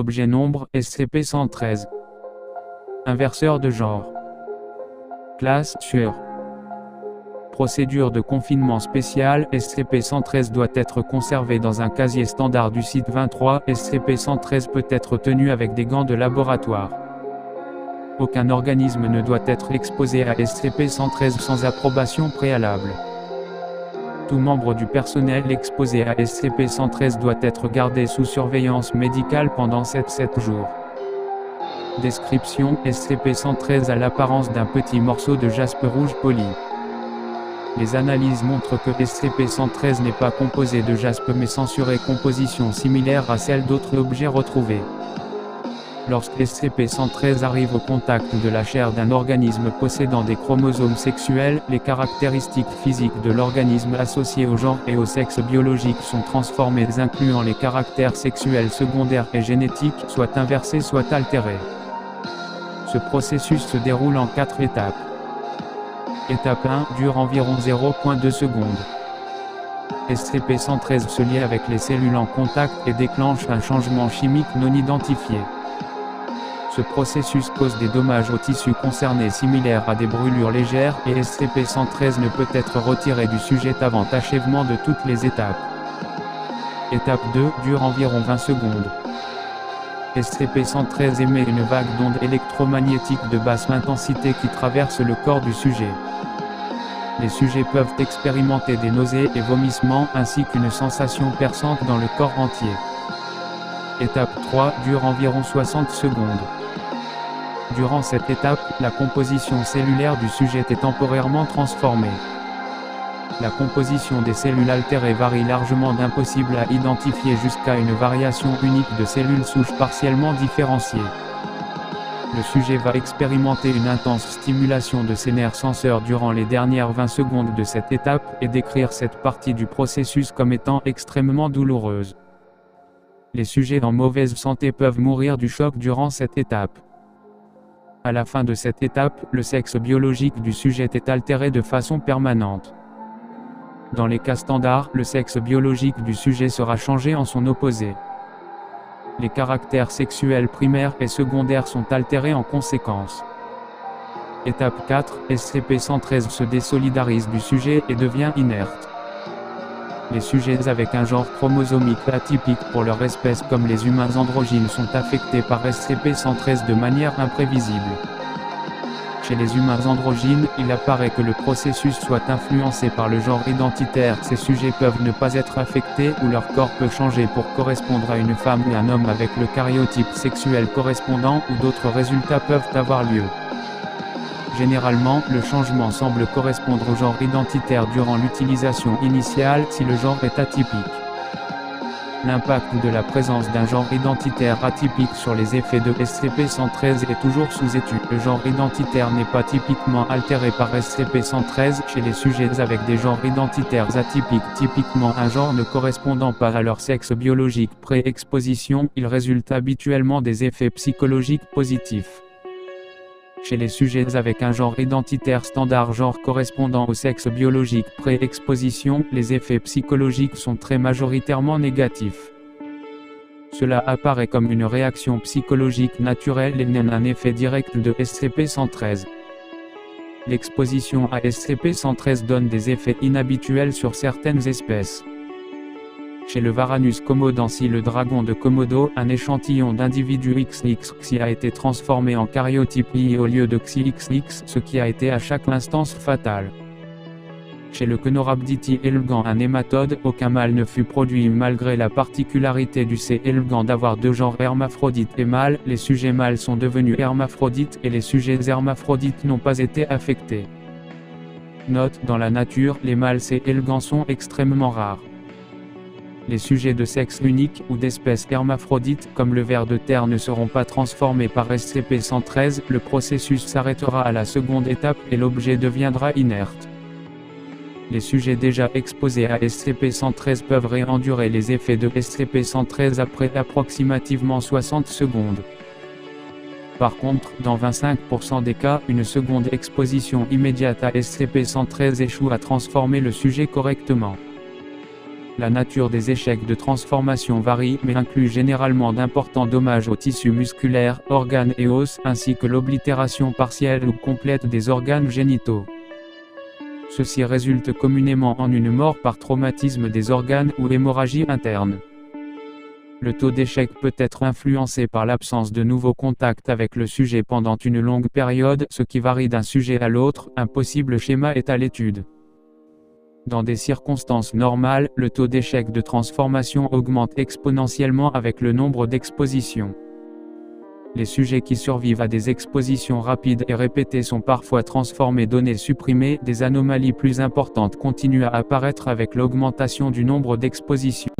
Objet nombre, SCP-113. Inverseur de genre. Classe, sûr. Procédure de confinement spéciale, SCP-113 doit être conservé dans un casier standard du site 23. SCP-113 peut être tenu avec des gants de laboratoire. Aucun organisme ne doit être exposé à SCP-113 sans approbation préalable. Tout membre du personnel exposé à SCP-113 doit être gardé sous surveillance médicale pendant 7 jours. Description: SCP-113 a l'apparence d'un petit morceau de jaspe rouge poli. Les analyses montrent que SCP-113 n'est pas composé de jaspe mais censuré composition similaire à celle d'autres objets retrouvés. Lorsque SCP-113 arrive au contact de la chair d'un organisme possédant des chromosomes sexuels, les caractéristiques physiques de l'organisme associées au genre et au sexe biologique sont transformées incluant les caractères sexuels secondaires et génétiques, soit inversés soit altérés. Ce processus se déroule en 4 étapes. Étape 1 dure environ 0,2 secondes. SCP-113 se lie avec les cellules en contact et déclenche un changement chimique non identifié. Ce processus cause des dommages aux tissus concernés similaires à des brûlures légères et SCP-113 ne peut être retiré du sujet avant achèvement de toutes les étapes. Étape 2 dure environ 20 secondes. SCP-113 émet une vague d'ondes électromagnétiques de basse intensité qui traverse le corps du sujet. Les sujets peuvent expérimenter des nausées et vomissements ainsi qu'une sensation perçante dans le corps entier. Étape 3 dure environ 60 secondes. Durant cette étape, la composition cellulaire du sujet est temporairement transformée. La composition des cellules altérées varie largement d'impossible à identifier jusqu'à une variation unique de cellules souches partiellement différenciées. Le sujet va expérimenter une intense stimulation de ses nerfs senseurs durant les dernières 20 secondes de cette étape et décrire cette partie du processus comme étant extrêmement douloureuse. Les sujets en mauvaise santé peuvent mourir du choc durant cette étape. À la fin de cette étape, le sexe biologique du sujet est altéré de façon permanente. Dans les cas standards, le sexe biologique du sujet sera changé en son opposé. Les caractères sexuels primaires et secondaires sont altérés en conséquence. Étape 4, SCP-113 se désolidarise du sujet et devient inerte. Les sujets avec un genre chromosomique atypique pour leur espèce comme les humains androgynes sont affectés par SCP-113 de manière imprévisible. Chez les humains androgynes, il apparaît que le processus soit influencé par le genre identitaire. Ces sujets peuvent ne pas être affectés ou leur corps peut changer pour correspondre à une femme ou un homme avec le karyotype sexuel correspondant ou d'autres résultats peuvent avoir lieu. Généralement, le changement semble correspondre au genre identitaire durant l'utilisation initiale si le genre est atypique. L'impact de la présence d'un genre identitaire atypique sur les effets de SCP-113 est toujours sous étude. Le genre identitaire n'est pas typiquement altéré par SCP-113 chez les sujets avec des genres identitaires atypiques. Typiquement un genre ne correspondant pas à leur sexe biologique pré-exposition, il résulte habituellement des effets psychologiques positifs. Chez les sujets avec un genre identitaire standard genre correspondant au sexe biologique pré-exposition, les effets psychologiques sont très majoritairement négatifs. Cela apparaît comme une réaction psychologique naturelle et non un effet direct de SCP-113. L'exposition à SCP-113 donne des effets inhabituels sur certaines espèces. Chez le Varanus komodensis, le dragon de Komodo, un échantillon d'individus XXXI a été transformé en karyotype I au lieu de XXX, ce qui a été à chaque instance fatal. Chez le Kenorhabditis elegans, un hématode, aucun mâle ne fut produit malgré la particularité du C. elegans d'avoir deux genres hermaphrodite et mâle. Les sujets mâles sont devenus hermaphrodites et les sujets hermaphrodites n'ont pas été affectés. Note: dans la nature, les mâles C. elegans sont extrêmement rares. Les sujets de sexe unique ou d'espèces hermaphrodites, comme le ver de terre, ne seront pas transformés par SCP-113, le processus s'arrêtera à la seconde étape et l'objet deviendra inerte. Les sujets déjà exposés à SCP-113 peuvent réendurer les effets de SCP-113 après approximativement 60 secondes. Par contre, dans 25% des cas, une seconde exposition immédiate à SCP-113 échoue à transformer le sujet correctement. La nature des échecs de transformation varie mais inclut généralement d'importants dommages aux tissus musculaires, organes et os, ainsi que l'oblitération partielle ou complète des organes génitaux. Ceci résulte communément en une mort par traumatisme des organes ou hémorragie interne. Le taux d'échec peut être influencé par l'absence de nouveaux contacts avec le sujet pendant une longue période, ce qui varie d'un sujet à l'autre. Un possible schéma est à l'étude. Dans des circonstances normales, le taux d'échec de transformation augmente exponentiellement avec le nombre d'expositions. Les sujets qui survivent à des expositions rapides et répétées sont parfois transformés, données supprimées. Des anomalies plus importantes continuent à apparaître avec l'augmentation du nombre d'expositions.